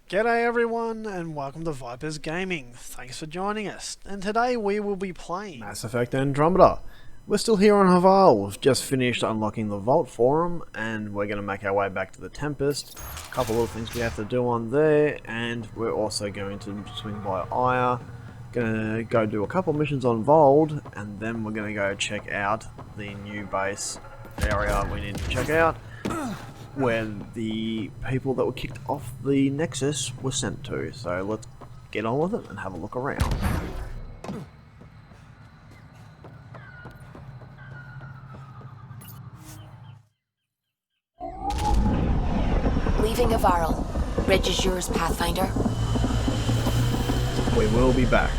G'day everyone and welcome to Vipers Gaming. Thanks for joining us. And today we will be playing Mass Effect Andromeda. We're still here on Haval. We've just finished unlocking the Vault Forum and we're going to make our way back to the Tempest. A couple little things we have to do on there, and we're also going to swing by Aya. Gonna go do a couple missions on Vold, and then we're gonna go check out the new base area we need to check out, where the people that were kicked off the Nexus were sent to. So let's get on with it and have a look around. Leaving Avarl. Bridge is yours, Pathfinder. We will be back.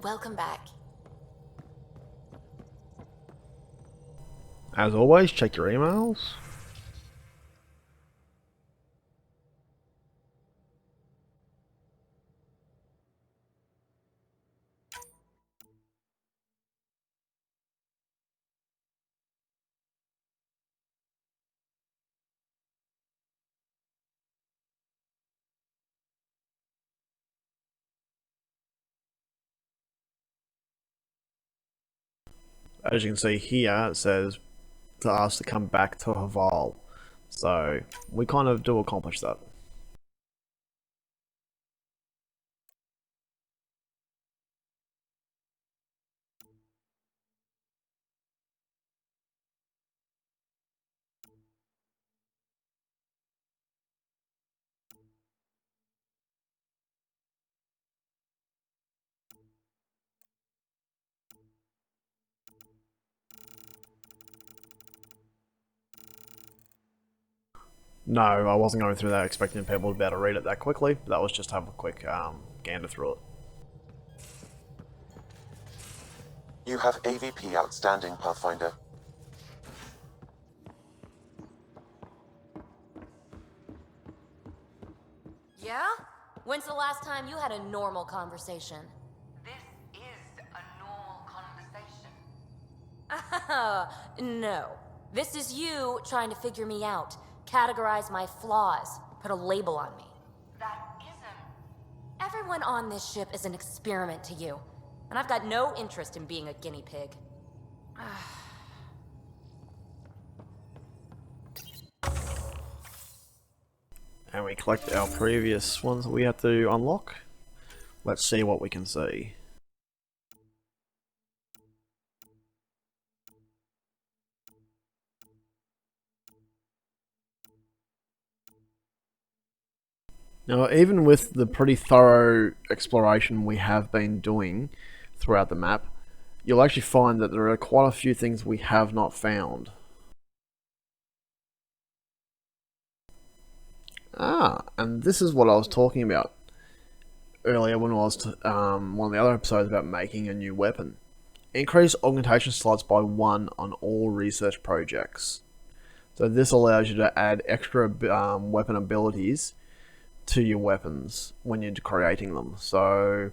Welcome back. As always, check your emails. As you can see here, it says to us to come back to Haval. So we kind of do accomplish that. No, I wasn't going through that expecting people to be able to read it that quickly. That was just to have a quick gander through it. You have AVP outstanding, Pathfinder. Yeah? When's the last time you had a normal conversation? This is a normal conversation. No. This is you trying to figure me out, categorize my flaws, put a label on me. That isn't. Everyone on this ship is an experiment to you, and I've got no interest in being a guinea pig. And we collect our previous ones that we have to unlock. Let's see what we can see. Now, even with the pretty thorough exploration we have been doing throughout the map, you'll actually find that there are quite a few things we have not found. And this is what I was talking about earlier when I was one of the other episodes about making a new weapon. Increase augmentation slots by 1 on all research projects. So this allows you to add extra weapon abilities to your weapons when you're creating them. So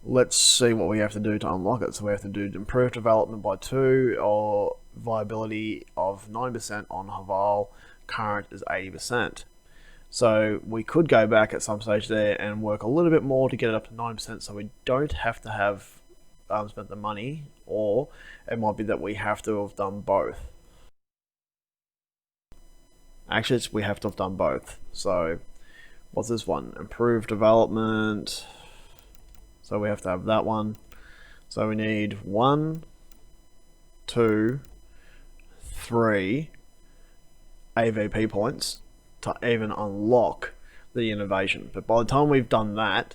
let's see what we have to do to unlock it. So we have to do improve development by 2, or viability of 9% on Haval. Current is 80%. So we could go back at some stage there and work a little bit more to get it up to 9%, so we don't have to have spent the money, or it might be that we have to have done both. Actually, we have to have done both. So what's this one? Improve development. So we have to have that one. So we need 1, 2, 3 AVP points to even unlock the innovation. But by the time we've done that,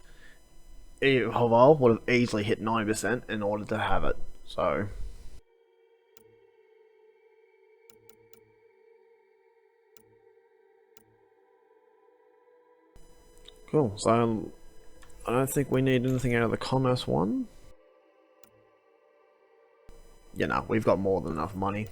Haval would have easily hit 90% in order to have it. So cool. So I don't think we need anything out of the commerce one. You know, we've got more than enough money.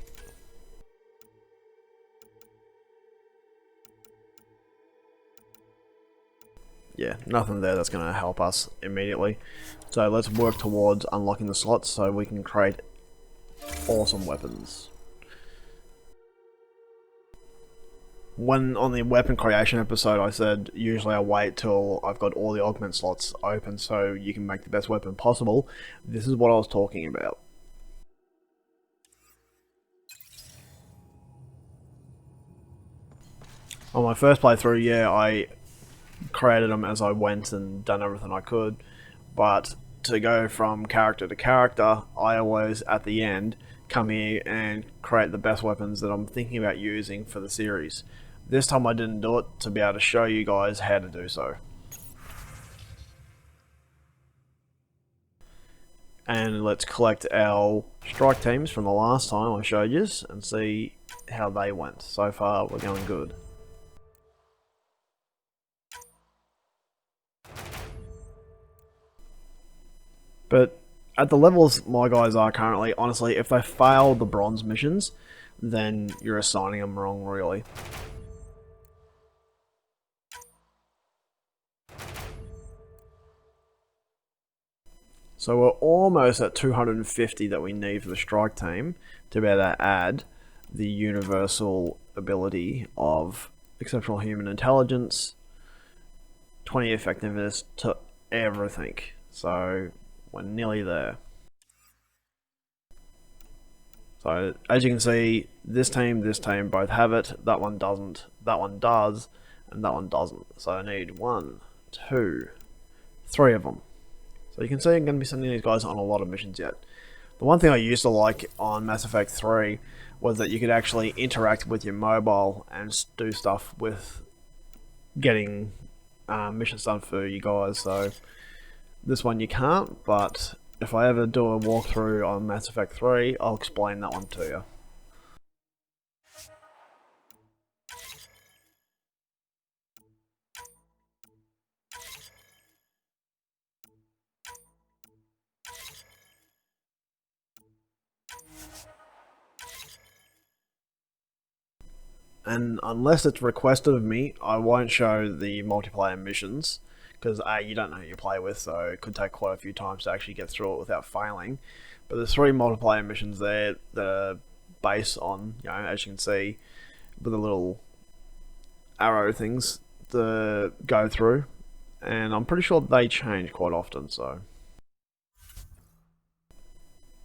yeah, nothing there that's going to help us immediately. So let's work towards unlocking the slots so we can create awesome weapons. When on the weapon creation episode I said usually I wait till I've got all the augment slots open so you can make the best weapon possible. This is what I was talking about. On my first playthrough, yeah, I created them as I went and done everything I could, but to go from character to character, I always at the end come here and create the best weapons that I'm thinking about using for the series. This time I didn't do it to be able to show you guys how to do so. And let's collect our strike teams from the last time I showed you and see how they went. So far we're going good. But at the levels my guys are currently, honestly, if they fail the bronze missions, then you're assigning them wrong, really. So we're almost at 250 that we need for the strike team to be able to add the universal ability of exceptional human intelligence, 20 effectiveness to everything. So we're nearly there. So as you can see, this team both have it. That one doesn't, that one does, and that one doesn't. So I need 1, 2, 3 of them. So you can see I'm going to be sending these guys on a lot of missions yet. The one thing I used to like on Mass Effect 3 was that you could actually interact with your mobile and do stuff with getting missions done for you guys. So this one you can't, but if I ever do a walkthrough on Mass Effect 3, I'll explain that one to you. And unless it's requested of me, I won't show the multiplayer missions, because A, you don't know who you play with, so it could take quite a few times to actually get through it without failing. But there's 3 multiplayer missions there that are based on, you know, as you can see, with the little arrow things to go through, and I'm pretty sure they change quite often, so.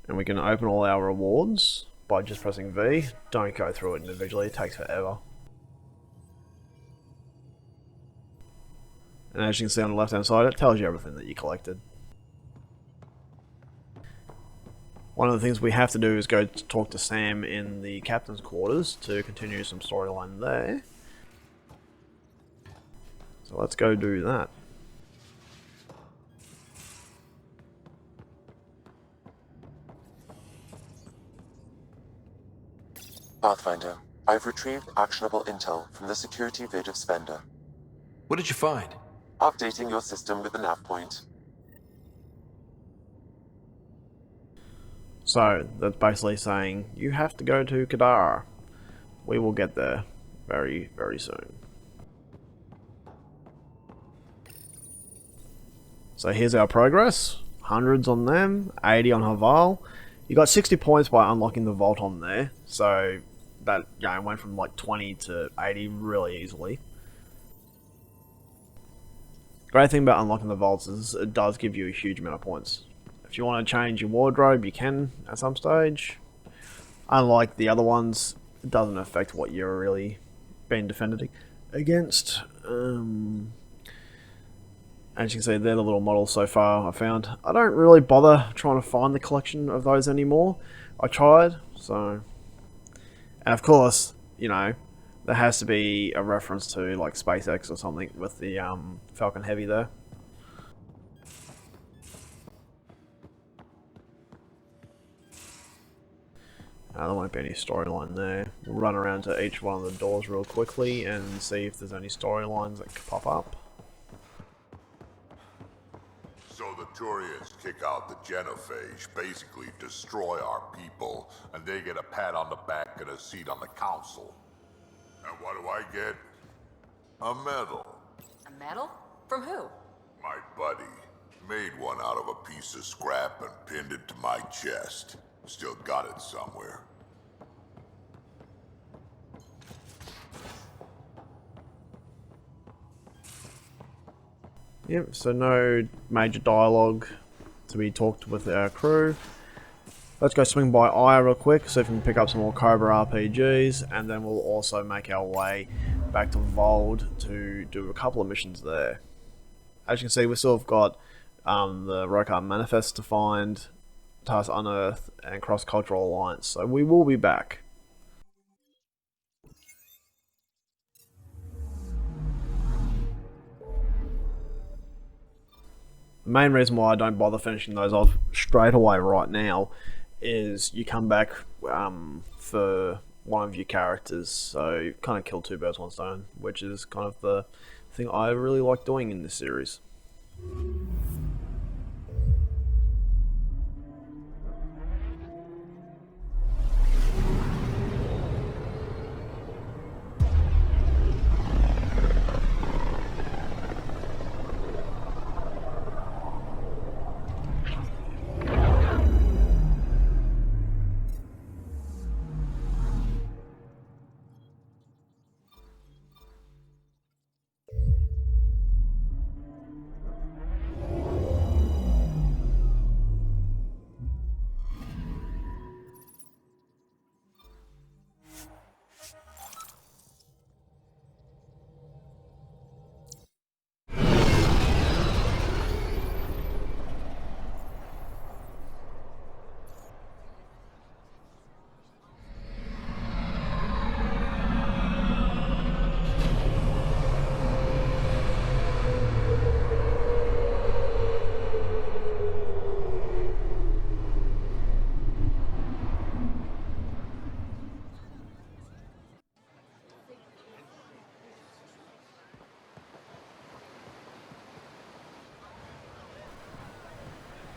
And we can open all our rewards by just pressing V. Don't go through it individually, it takes forever. And as you can see on the left hand side, it tells you everything that you collected. One of the things we have to do is go to talk to Sam in the captain's quarters to continue some storyline there. So let's go do that. Pathfinder, I've retrieved actionable intel from the security vid of Spender. What did you find? Updating your system with the nav point. So that's basically saying you have to go to Kadar. We will get there very, very soon. So here's our progress. Hundreds on them, 80 on Haval. You got 60 points by unlocking the vault on there. So that, you know, went from like 20 to 80 really easily. Great thing about unlocking the vaults is it does give you a huge amount of points. If you want to change your wardrobe, you can at some stage. Unlike the other ones, it doesn't affect what you're really being defended against. As you can see, they're the little models so far I found. I don't really bother trying to find the collection of those anymore. I tried, so... And of course, you know, there has to be a reference to like SpaceX or something with the Falcon Heavy there. There won't be any storyline there. We'll run around to each one of the doors real quickly and see if there's any storylines that could pop up. So the Turians kick out the Genophage, basically destroy our people, and they get a pat on the back and a seat on the council. And what do I get? A medal. A medal? From who? My buddy made one out of a piece of scrap and pinned it to my chest. Still got it somewhere. Yep, so no major dialogue to be talked with our crew. Let's go swing by Aya real quick, see if we can pick up some more Cobra RPGs, and then we'll also make our way back to Vold to do a couple of missions there. As you can see, we still have got the Rokar Manifest to find, Task Unearth, and Cross Cultural Alliance, so we will be back. The main reason why I don't bother finishing those off straight away right now is you come back for one of your characters, so you kind of kill two birds with one stone, which is kind of the thing I really like doing in this series.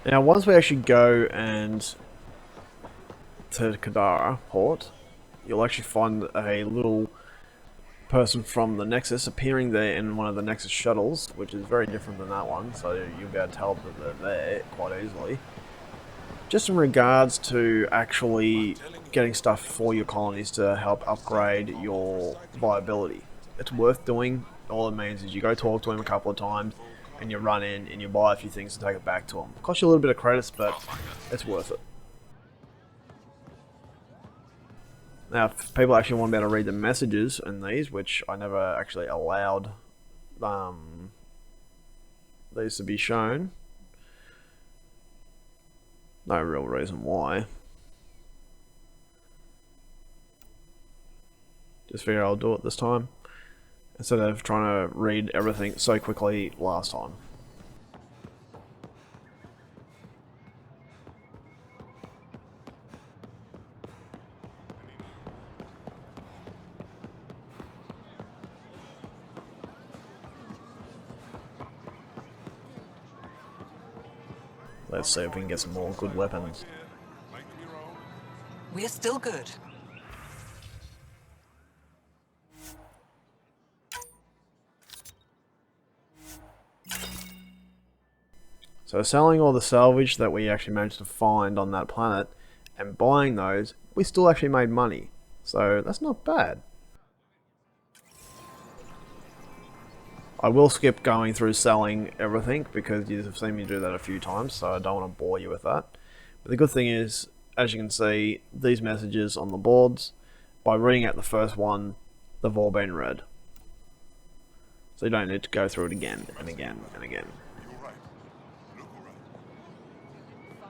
Now, once we actually go and to Kadara port, you'll actually find a little person from the Nexus appearing there in one of the Nexus shuttles, which is very different than that one, so you'll be able to tell that they're there quite easily. Just in regards to actually getting stuff for your colonies to help upgrade your viability. It's worth doing. All it means is you go talk to him a couple of times, and you run in and you buy a few things to take it back to them. Costs you a little bit of credits, but it's worth it. Now, if people actually want to be able to read the messages in these, which I never actually allowed these to be shown. No real reason why. Just figure I'll do it this time, instead of trying to read everything so quickly last time. Let's see if we can get some more good weapons. We're still good. So selling all the salvage that we actually managed to find on that planet and buying those, we still actually made money. So that's not bad. I will skip going through selling everything because you've seen me do that a few times, so I don't want to bore you with that. But the good thing is, as you can see, these messages on the boards, by reading out the first one, they've all been read. So you don't need to go through it again and again and again.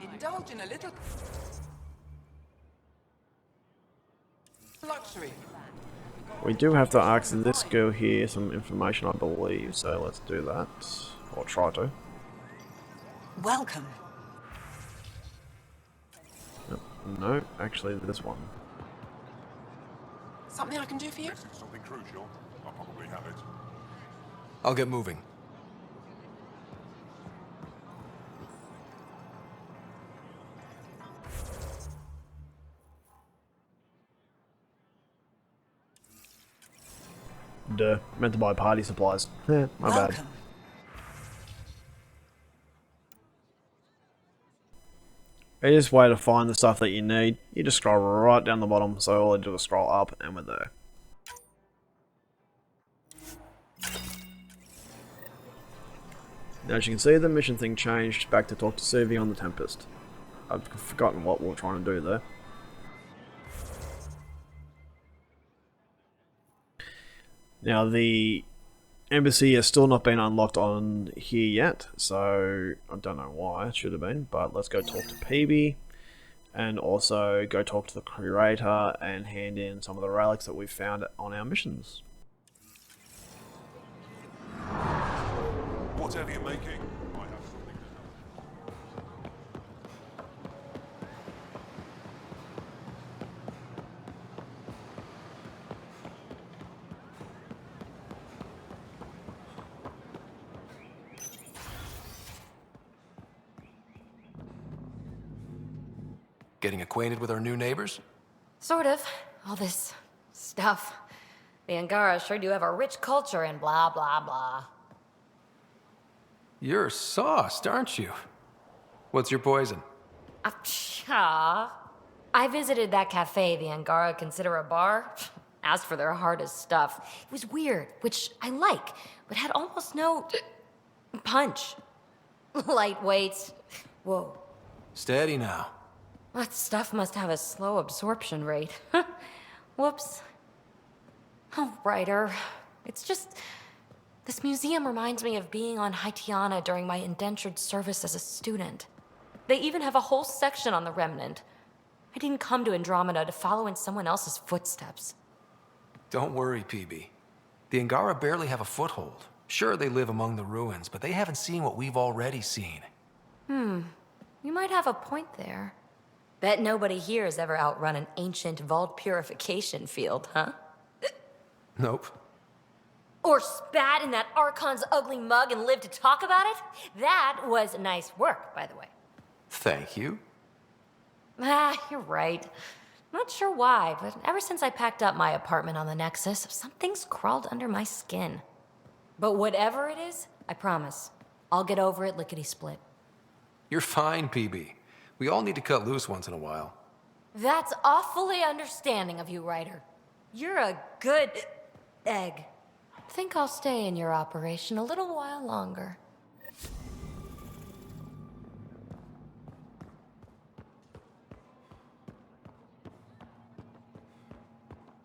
Indulge in a little luxury. We do have to ask this girl here some information, I believe, so let's do that. Or try to. Welcome. No, actually this one. Something I can do for you? Something crucial. I'll probably have it. I'll get moving. Duh, meant to buy party supplies. My bad. Welcome. Easiest way to find the stuff that you need, you just scroll right down the bottom, so all I do is scroll up and we're there. Now as you can see, the mission thing changed back to talk to Suvi on the Tempest. I've forgotten what we're trying to do there. Now the embassy has still not been unlocked on here yet, so I don't know why it should have been, but let's go talk to PB and also go talk to the curator and hand in some of the relics that we've found on our missions. Whatever you're making, I have something to help. Getting acquainted with our new neighbors? Sort of. All this stuff. The Angara sure do have a rich culture and blah, blah, blah. You're sauced, aren't you? What's your poison? I visited that cafe the Angara consider a bar. Asked for their hardest stuff. It was weird, which I like, but had almost no punch. Lightweight. Whoa. Steady now. That stuff must have a slow absorption rate. Whoops. Oh, writer. It's just... This museum reminds me of being on Haitiana during my indentured service as a student. They even have a whole section on the Remnant. I didn't come to Andromeda to follow in someone else's footsteps. Don't worry, PB. The Angara barely have a foothold. Sure, they live among the ruins, but they haven't seen what we've already seen. You might have a point there. Bet nobody here has ever outrun an ancient vault purification field, huh? Nope. Or spat in that Archon's ugly mug and lived to talk about it? That was nice work, by the way. Thank you. You're right. Not sure why, but ever since I packed up my apartment on the Nexus, something's crawled under my skin. But whatever it is, I promise, I'll get over it lickety-split. You're fine, PB. We all need to cut loose once in a while. That's awfully understanding of you, Ryder. You're a good egg. Think I'll stay in your operation a little while longer.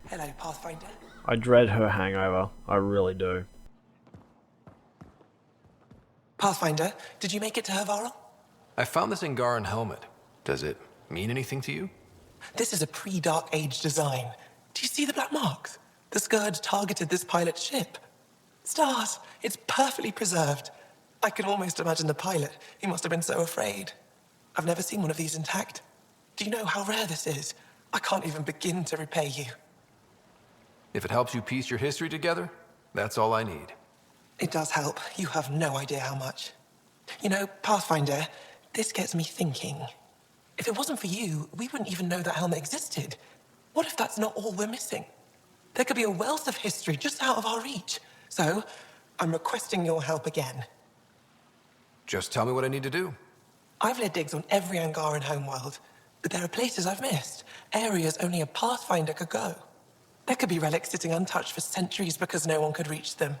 Hello, Pathfinder. I dread her hangover, I really do. Pathfinder, did you make it to Hervarl? I found this Angaran helmet. Does it mean anything to you? This is a pre-Dark Age design. Do you see the black marks? The Scourge targeted this pilot's ship. Stars, it's perfectly preserved. I can almost imagine the pilot. He must have been so afraid. I've never seen one of these intact. Do you know how rare this is? I can't even begin to repay you. If it helps you piece your history together, that's all I need. It does help. You have no idea how much. You know, Pathfinder, this gets me thinking. If it wasn't for you, we wouldn't even know that helmet existed. What if that's not all we're missing? There could be a wealth of history just out of our reach. So, I'm requesting your help again. Just tell me what I need to do. I've led digs on every Angaran homeworld, but there are places I've missed, areas only a Pathfinder could go. There could be relics sitting untouched for centuries because no one could reach them.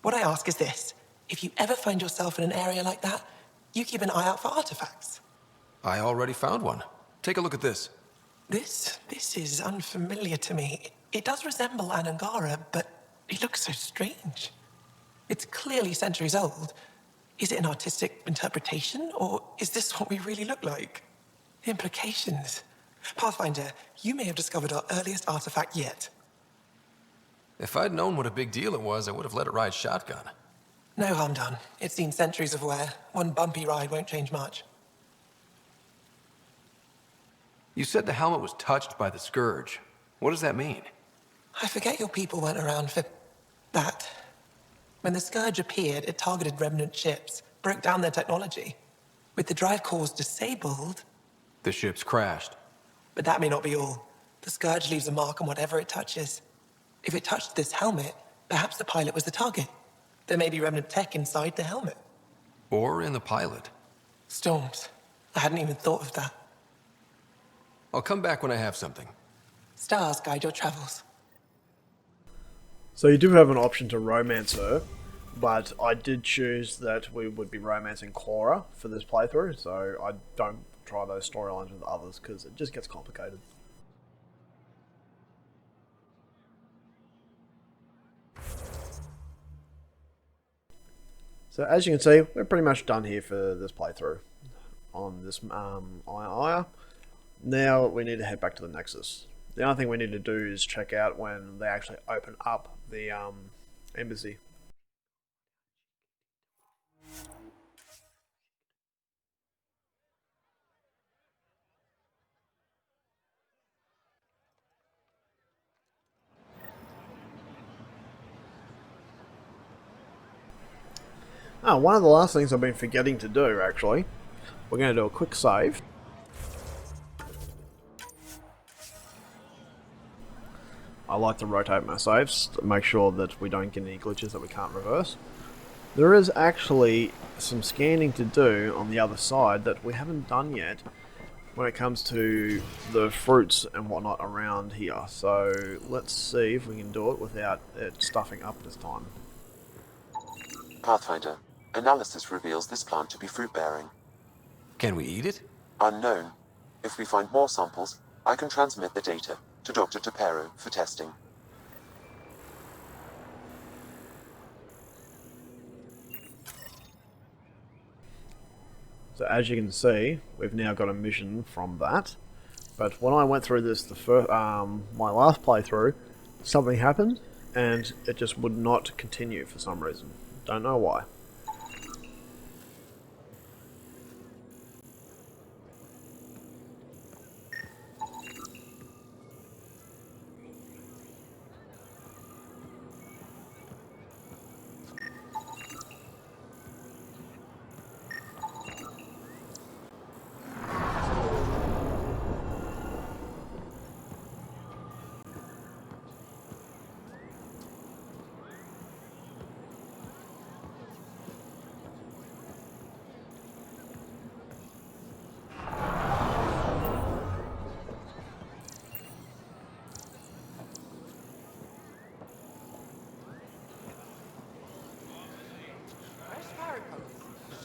What I ask is this: if you ever find yourself in an area like that, you keep an eye out for artifacts. I already found one. Take a look at this. This is unfamiliar to me. It does resemble an Angara, but it looks so strange. It's clearly centuries old. Is it an artistic interpretation, or is this what we really look like? The implications. Pathfinder, you may have discovered our earliest artifact yet. If I'd known what a big deal it was, I would have let it ride shotgun. No harm done. It's seen centuries of wear. One bumpy ride won't change much. You said the helmet was touched by the Scourge. What does that mean? I forget your people weren't around for that. When the Scourge appeared, it targeted remnant ships, broke down their technology. With the drive cores disabled... The ship's crashed. But that may not be all. The Scourge leaves a mark on whatever it touches. If it touched this helmet, perhaps the pilot was the target. There may be remnant tech inside the helmet. Or in the pilot. Storms. I hadn't even thought of that. I'll come back when I have something. Stars guide your travels. So you do have an option to romance her, but I did choose that we would be romancing Cora for this playthrough, so I don't try those storylines with others because it just gets complicated. So as you can see, we're pretty much done here for this playthrough on this Aya. Now we need to head back to the Nexus. The only thing we need to do is check out when they actually open up the embassy. Oh, one of the last things I've been forgetting to do, actually. We're going to do a quick save. I like to rotate my saves to make sure that we don't get any glitches that we can't reverse. There is actually some scanning to do on the other side that we haven't done yet when it comes to the fruits and whatnot around here. So let's see if we can do it without it stuffing up this time. Pathfinder, analysis reveals this plant to be fruit-bearing. Can we eat it? Unknown. If we find more samples, I can transmit the data to Dr. Tapero for testing. So as you can see, we've now got a mission from that. But when I went through this my last playthrough, something happened and it just would not continue for some reason. Don't know why.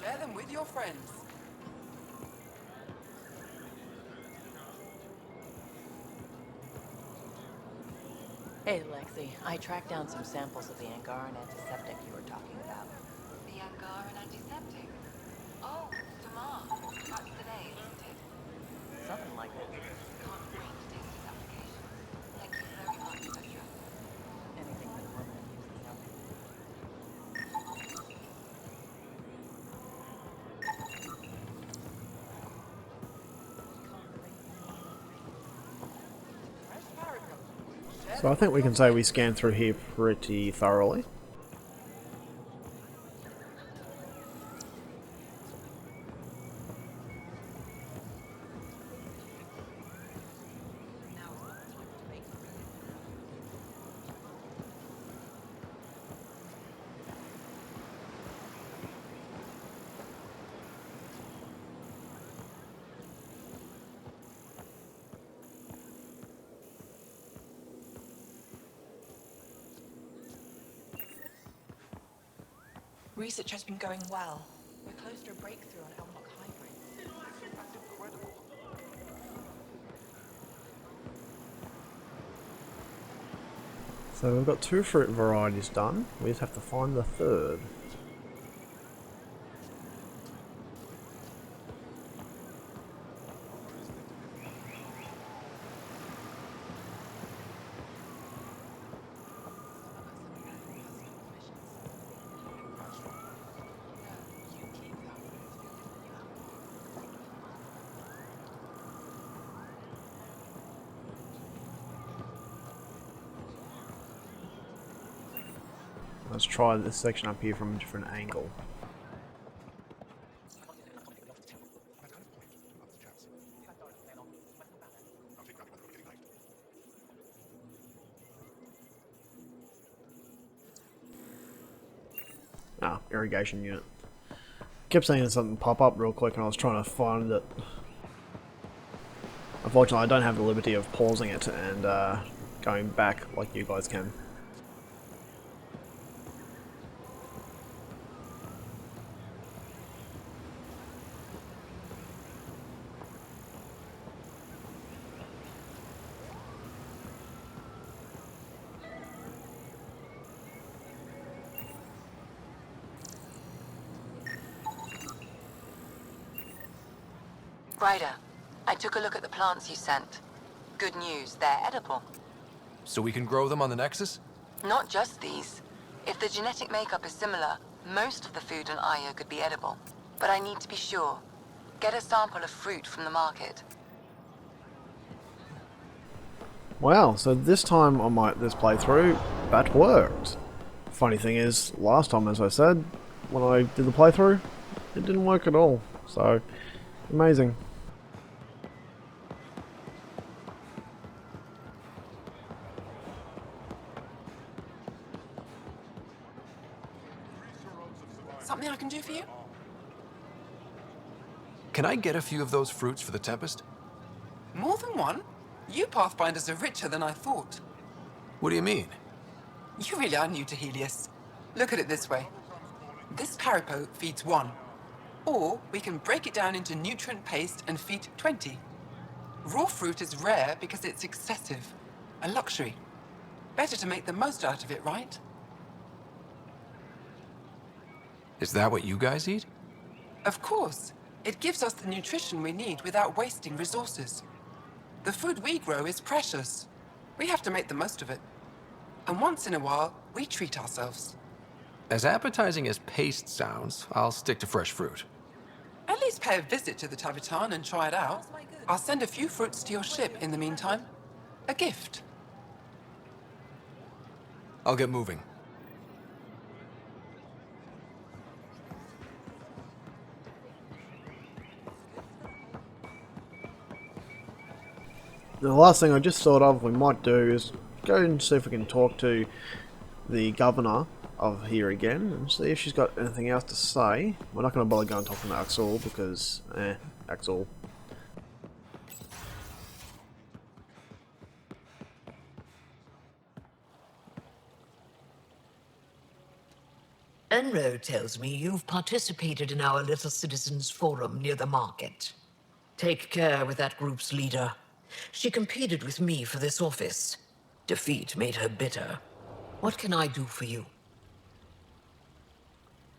Share them with your friends. Hey, Lexi. I tracked down some samples of the Angaran antiseptic you were talking about. The Angaran antiseptic. Oh, Tamar. That's the day, isn't it? Something like that. Can't wait to test its application. Thank you very much, Petra. Anything for the woman who keeps us healthy. So I think we can say we scanned through here pretty thoroughly. Research has been going well. We're close to a breakthrough on Elmlock hybrids. That's incredible. So we've got 2 fruit varieties done. We just have to find the third. Let's try this section up here from a different angle. Ah, irrigation unit. Kept seeing something pop up real quick and I was trying to find it. I Unfortunately, I don't have the liberty of pausing it and going back like you guys can. Ryder, I took a look at the plants you sent. Good news, they're edible. So we can grow them on the Nexus? Not just these. If the genetic makeup is similar, most of the food on Io could be edible. But I need to be sure. Get a sample of fruit from the market. Wow, so this time on this playthrough, that worked. Funny thing is, last time, as I said, when I did the playthrough, it didn't work at all. So, amazing. Something I can do for you? Can I get a few of those fruits for the Tempest? More than one? You Pathfinders are richer than I thought. What do you mean? You really are new to Helios. Look at it this way. This Parapo feeds 1. Or we can break it down into nutrient paste and feed 20. Raw fruit is rare because it's excessive. A luxury. Better to make the most out of it, right? Is that what you guys eat? Of course. It gives us the nutrition we need without wasting resources. The food we grow is precious. We have to make the most of it. And once in a while, we treat ourselves. As appetizing as paste sounds, I'll stick to fresh fruit. At least pay a visit to the Tavitan and try it out. I'll send a few fruits to your ship in the meantime. A gift. I'll get moving. The last thing I just thought of we might do is go and see if we can talk to the governor of here again and see if she's got anything else to say. We're not going to bother going talking to Axel because, Axel. Enro tells me you've participated in our little citizens' forum near the market. Take care with that group's leader. She competed with me for this office. Defeat made her bitter. What can I do for you?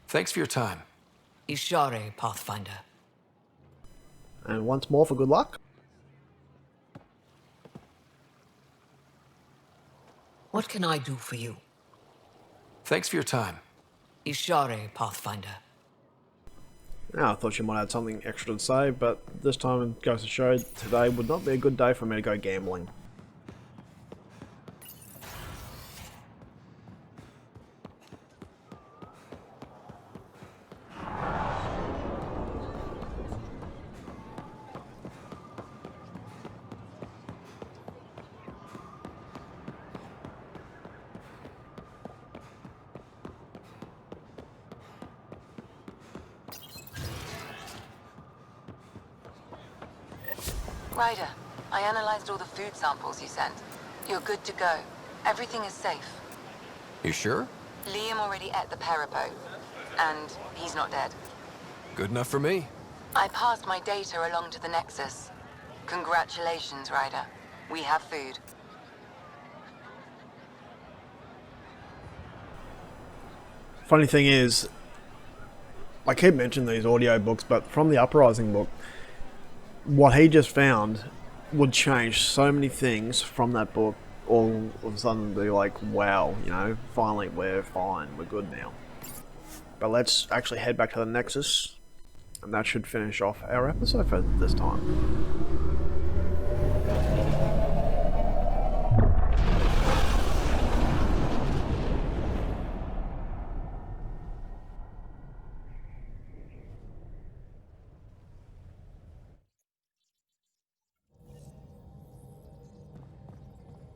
Thanks for your time. Ishare, Pathfinder. And once more for good luck. What can I do for you? Thanks for your time. Ishare, Pathfinder. Now, I thought she might have something extra to say, but this time it goes to show today would not be a good day for me to go gambling. Ryder, I analyzed all the food samples you sent. You're good to go. Everything is safe. You sure? Liam already ate the Parapo, and he's not dead. Good enough for me. I passed my data along to the Nexus. Congratulations, Ryder. We have food. Funny thing is, I keep mentioning these audio books, but from the Uprising book, what he just found would change so many things from that book. All of a sudden be like, wow, you know, finally we're fine, we're good now. But let's actually head back to the Nexus, and that should finish off our episode for this time.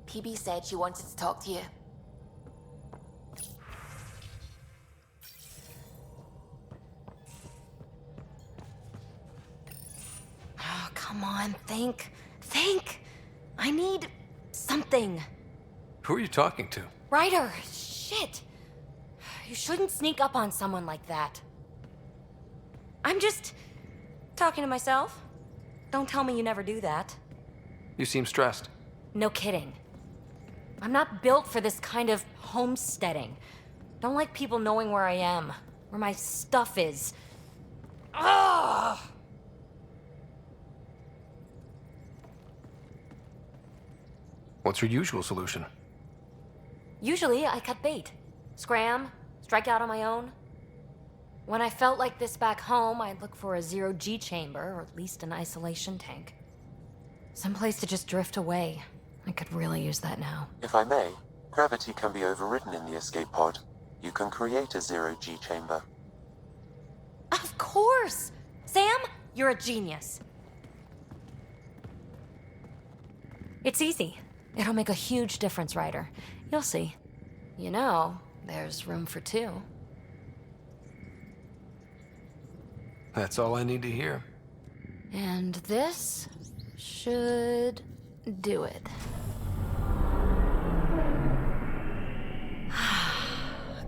PB said she wanted to talk to you. Oh, come on, think. Think! Hank, I need something. Who are you talking to? Ryder, shit. You shouldn't sneak up on someone like that. I'm just talking to myself. Don't tell me you never do that. You seem stressed. No kidding. I'm not built for this kind of homesteading. Don't like people knowing where I am, where my stuff is. Ugh! What's your usual solution? Usually, I cut bait. Scram, strike out on my own. When I felt like this back home, I'd look for a zero-G chamber, or at least an isolation tank. Someplace to just drift away. I could really use that now. If I may, gravity can be overridden in the escape pod. You can create a zero-G chamber. Of course! Sam, you're a genius. It's easy. It'll make a huge difference, Ryder. You'll see. You know, there's room for two. That's all I need to hear. And this should do it.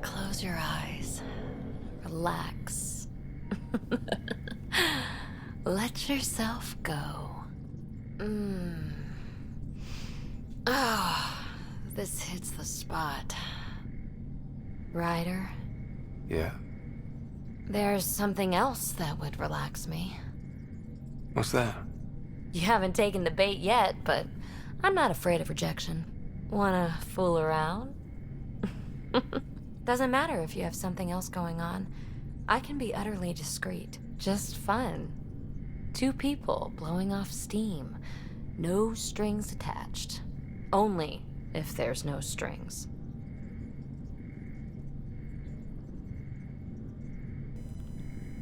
Close your eyes. Relax. Let yourself go. Oh, this hits the spot. Ryder? Yeah? There's something else that would relax me. What's that? You haven't taken the bait yet, but I'm not afraid of rejection. Wanna fool around? Doesn't matter if you have something else going on. I can be utterly discreet. Just fun. Two people blowing off steam. No strings attached. Only if there's no strings.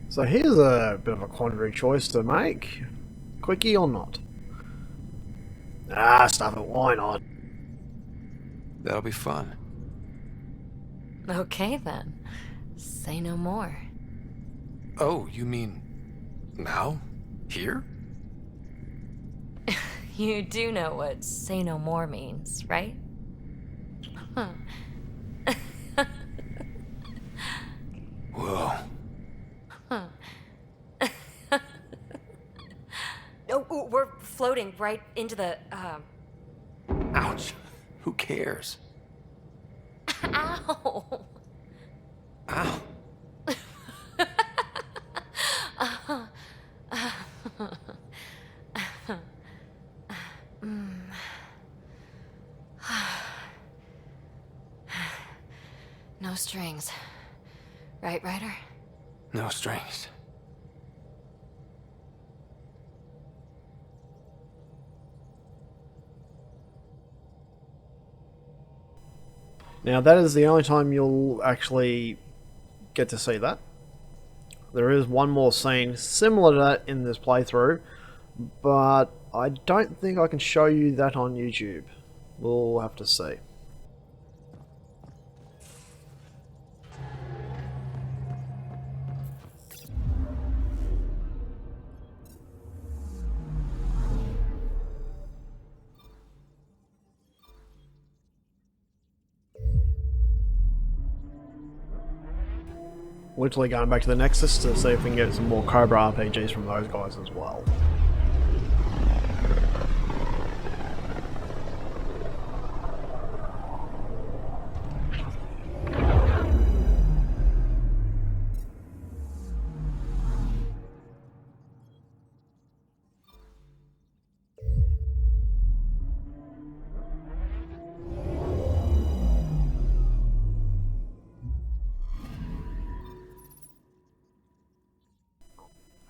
So here's a bit of a quandary choice to make. Quickie or not? Ah, stuff it, why not? That'll be fun. Okay then. Say no more. Oh, you mean now? Here? You do know what say no more means, right? Huh. Whoa. Huh. Oh, we're floating right into the, Ouch. Who cares? Ow! Ow. No strings. Right, Ryder? No strings. Now that is the only time you'll actually get to see that. There is one more scene similar to that in this playthrough, but I don't think I can show you that on YouTube. We'll have to see. Literally going back to the Nexus to see if we can get some more Cobra RPGs from those guys as well.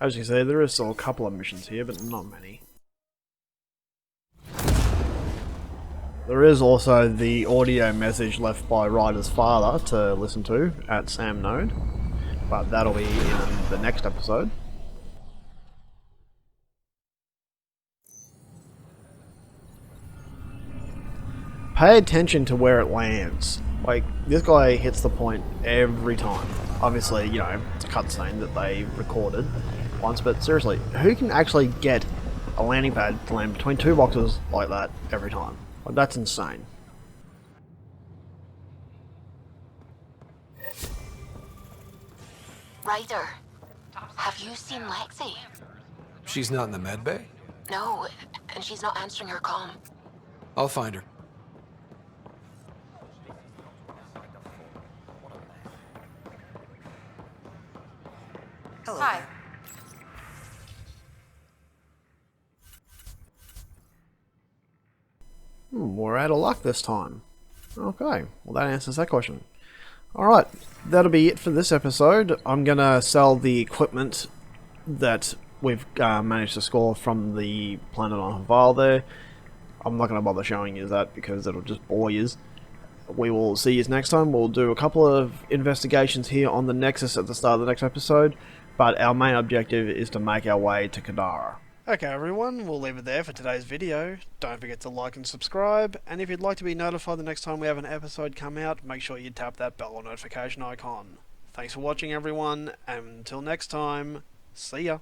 As you say, there is still a couple of missions here, but not many. There is also the audio message left by Ryder's father to listen to at Sam Node, but that'll be in the next episode. Pay attention to where it lands. Like, this guy hits the point every time. Obviously, you know, it's a cutscene that they recorded once, but seriously, who can actually get a landing pad to land between two boxes like that every time. Like, that's insane. Ryder, have you seen Lexi? She's not in the med bay? No, and she's not answering her comm. I'll find her. Hello. Hi. We're out of luck this time. Okay, well that answers that question. Alright, that'll be it for this episode. I'm gonna sell the equipment that we've managed to score from the planet on Haval there. I'm not gonna bother showing you that because it'll just bore you. We will see you next time. We'll do a couple of investigations here on the Nexus at the start of the next episode, but our main objective is to make our way to Kadara. Okay everyone, we'll leave it there for today's video. Don't forget to like and subscribe, and if you'd like to be notified the next time we have an episode come out, make sure you tap that bell or notification icon. Thanks for watching everyone, and until next time, see ya!